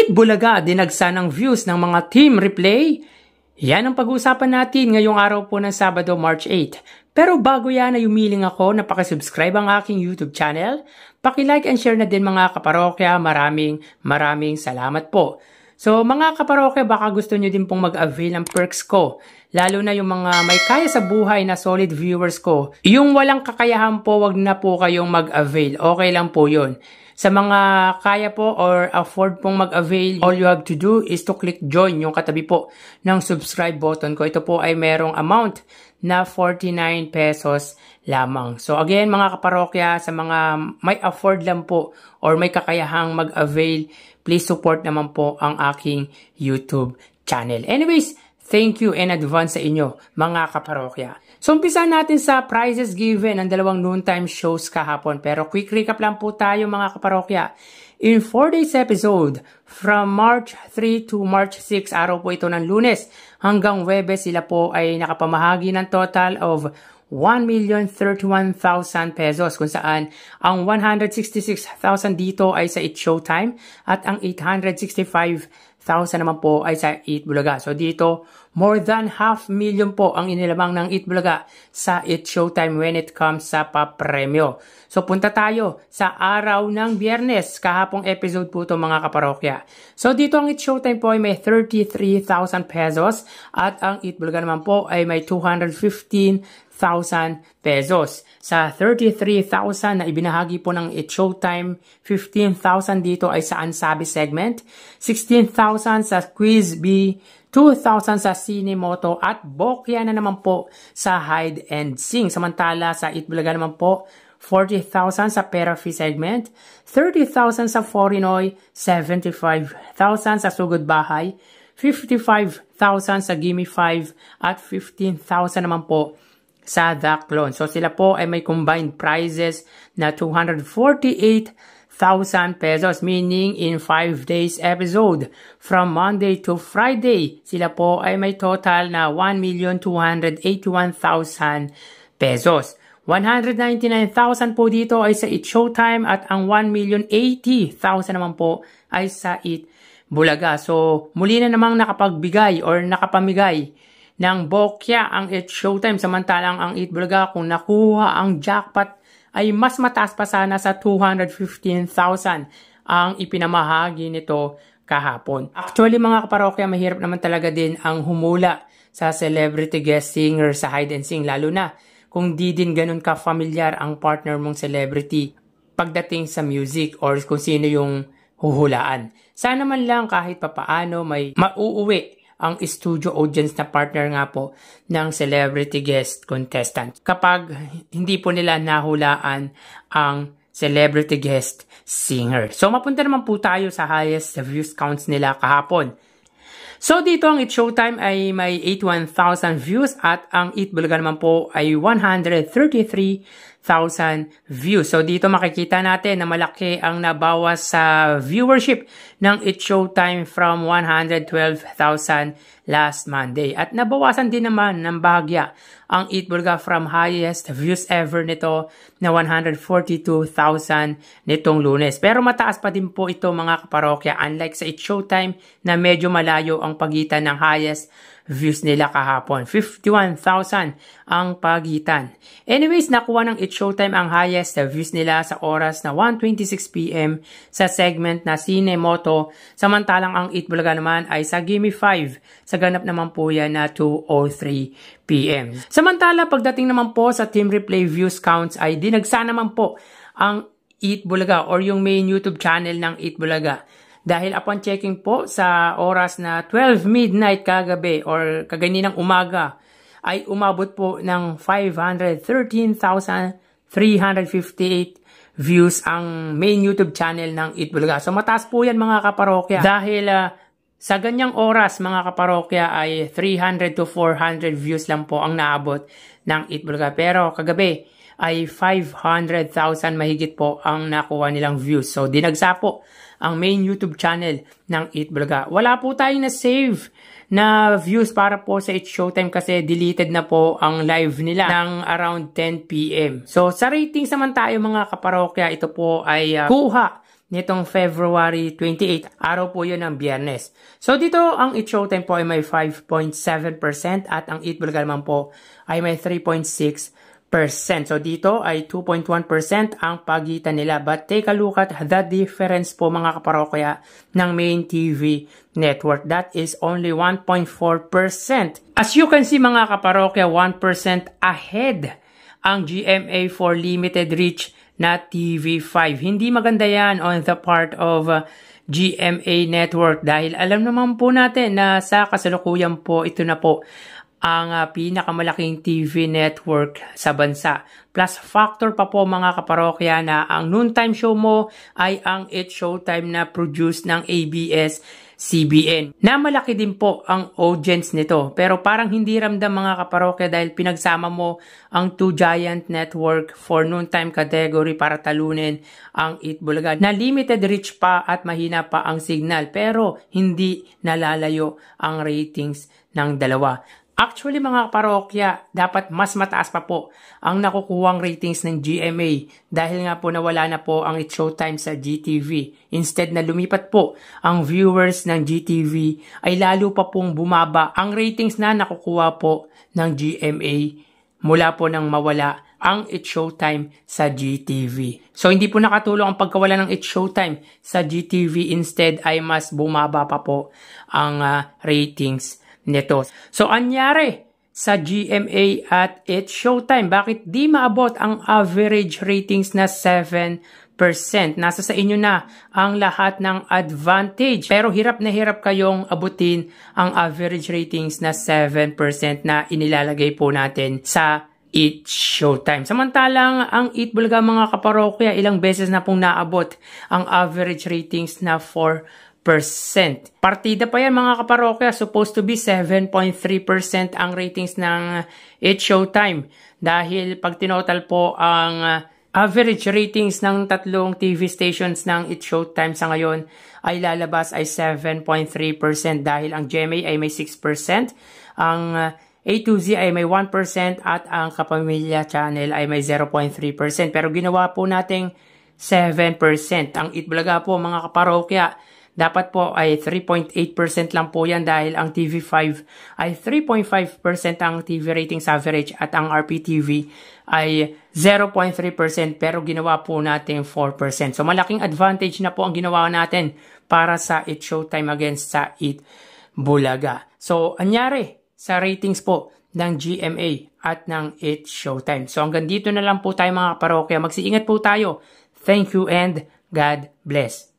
Eat Bulaga, dinagsa ng views ng mga team replay. Yan ang pag-uusapan natin ngayong araw po ng Sabado, March 8. Pero bago yan ay umiling ako na pakisubscribe ang aking YouTube channel. Paki-like and share na din mga kaparokya. Maraming salamat po. So mga kaparokya, baka gusto nyo din pong mag-avail ng perks ko. Lalo na yung mga may kaya sa buhay na solid viewers ko. Yung walang kakayahan po, wag na po kayong mag-avail. Okay lang po yun. Sa mga kaya po or afford pong mag-avail, all you have to do is to click join, yung katabi po ng subscribe button ko. Ito po ay merong amount na 49 pesos lamang. So again mga kaparokya, sa mga may afford lang po or may kakayahang mag-avail, please support naman po ang aking YouTube channel. Anyways, thank you in advance sa inyo mga kaparokya. So umpisa natin sa prizes given ng dalawang noontime shows kahapon. Pero quick recap lang po tayo mga kaparokya. In 4 days episode, from March 3 to March 6, araw po ito ng Lunes hanggang Huwebes, sila po ay nakapamahagi ng total of 1,031,000 pesos, kung saan ang 166,000 dito ay sa Eat Showtime at ang 865,000 naman po ay sa Eat Bulaga. So dito, more than 500,000 po ang inilamang ng Eat Bulaga sa Eat Showtime when it comes sa papremyo. So punta tayo sa araw ng Biyernes. Kahapong episode po ito mga kaparokya. So dito ang Eat Showtime po ay may 33,000 pesos at ang Eat Bulaga naman po ay may 215,000 pesos. Sa 33,000 na ibinahagi po ng Eat Showtime, 15,000 dito ay sa Ansabi segment, 16,000 sa Quiz B, 2,000 sa Cinemoto at Bokya na naman po sa Hide and Sing. Samantala sa Eat Bulaga naman po, 40,000 sa Pera Fee segment, 30,000 sa Forinoy, 75,000 sa Sugod Bahay, 55,000 sa Gimme 5 at 15,000 naman po sa The Clone. So sila po ay may combined prizes na 248,000 pesos, meaning in 5 days episode from Monday to Friday, sila po ay may total na 1,281,000 pesos. 199,000 po dito ay sa Eat Showtime at ang 1,080,000 naman po ay sa Eat Bulaga. So muli na namang nakapagbigay or nakapamigay ng Bokya ang Eat Showtime, samantalang ang Eat Bulaga kung nakuha ang jackpot ay mas mataas pa sana sa 215,000 ang ipinamahagi nito kahapon. Actually mga kaparokya, mahirap naman talaga din ang humula sa celebrity guest singer sa Hide and Sing, lalo na kung di din ganun ka-familiar ang partner mong celebrity pagdating sa music or kung sino yung huhulaan. Sana man lang kahit papaano may mauuwi ang studio audience na partner nga po ng celebrity guest contestant kapag hindi po nila nahulaan ang celebrity guest singer. So mapunta naman po tayo sa highest views counts nila kahapon. So dito ang Eat Showtime ay may 81,000 views at ang Eat Bulaga naman po ay 133,000 views. So dito makikita natin na malaki ang nabawas sa viewership ng Eat Showtime from 112,000 last Monday. At nabawasan din naman ng bahagya ang Eat Bulaga from highest views ever nito na 142,000 nitong Lunes. Pero mataas pa din po ito mga kaparokya, unlike sa Eat Showtime na medyo malayo ang pagitan ng highest views nila kahapon. 51,000 ang pagitan. Anyways, nakuha ng Eat Showtime ang highest views nila sa oras na 1:26 PM sa segment na Cinemoto, samantalang ang Eat Bulaga naman ay sa Gimme 5. Sa ganap naman po yan na 2:03 PM. Samantala, pagdating naman po sa team replay views counts ay dinagsa naman po ang Eat Bulaga or yung main YouTube channel ng Eat Bulaga. Dahil upon checking po sa oras na 12 midnight kagabi or kaganinang umaga ay umabot po ng 513,358 views ang main YouTube channel ng Eat Bulaga. So mataas po yan mga kaparokya dahil sa ganyang oras mga kaparokya ay 300 to 400 views lang po ang naabot ng Eat Bulaga. Pero kagabi ay 500,000 mahigit po ang nakuha nilang views. So dinagsa po ang main YouTube channel ng Eat Bulaga. Wala po tayong na-save na views para po sa Eat Showtime kasi deleted na po ang live nila ng around 10 PM. So sa ratings naman tayo mga kaparokya, ito po ay kuha nitong February 28. Araw po yun ng Biyernes. So dito ang Eat Showtime po ay may 5.7% at ang Eat Bulaga naman po ay may 3.6%. So dito ay 2.1% ang pagitan nila. But take a look at the difference po mga kaparokya ng main TV network. That is only 1.4%. As you can see mga kaparokya, 1% ahead ang GMA for limited reach na TV5. Hindi maganda yan on the part of GMA network dahil alam naman po natin na sa kasalukuyan po ito na po ang pinakamalaking TV network sa bansa. Plus factor pa po mga kaparokya na ang noontime show mo ay ang Eat Showtime na produce ng ABS-CBN. Na malaki din po ang audience nito. Pero parang hindi ramdam mga kaparokya dahil pinagsama mo ang two giant network for noontime category para talunin ang Eat Bulaga. Na limited reach pa at mahina pa ang signal pero hindi nalalayo ang ratings ng dalawa. Actually mga kaparokya, dapat mas mataas pa po ang nakukuhang ratings ng GMA dahil nga po nawala na po ang Eat Showtime sa GTV. Instead na lumipat po ang viewers ng GTV ay lalo pa pong bumaba ang ratings na nakukuha po ng GMA mula po nang mawala ang Eat Showtime sa GTV. So hindi po nakatulong ang pagkawala ng Eat Showtime sa GTV, instead ay mas bumaba pa po ang ratings nito. So, anyari sa GMA at Eat Showtime? Bakit di maabot ang average ratings na 7%? Nasa sa inyo na ang lahat ng advantage. Pero hirap na hirap kayong abutin ang average ratings na 7% na inilalagay po natin sa Eat Showtime. Samantalang ang Eat Bulaga mga kaparokya, ilang beses na pong naabot ang average ratings na 4%. Partida pa yan mga kaparokya, supposed to be 7.3% ang ratings ng Eat Showtime. Dahil pag tinotal po ang average ratings ng tatlong TV stations ng Eat Showtime sa ngayon ay lalabas ay 7.3% dahil ang GMA ay may 6%, ang A to Z ay may 1% at ang Kapamilya Channel ay may 0.3%. Pero ginawa po nating 7%. Ang Eat Bulaga po mga kaparokya, dapat po ay 3.8% lang po yan dahil ang TV5 ay 3.5% ang TV ratings average at ang RPTV ay 0.3% pero ginawa po natin 4%. So malaking advantage na po ang ginawa natin para sa Eat Showtime against sa Eat Bulaga. So anyari sa ratings po ng GMA at ng Eat Showtime. So hanggang dito na lang po tayo mga parokya. Magsiingat po tayo. Thank you and God bless.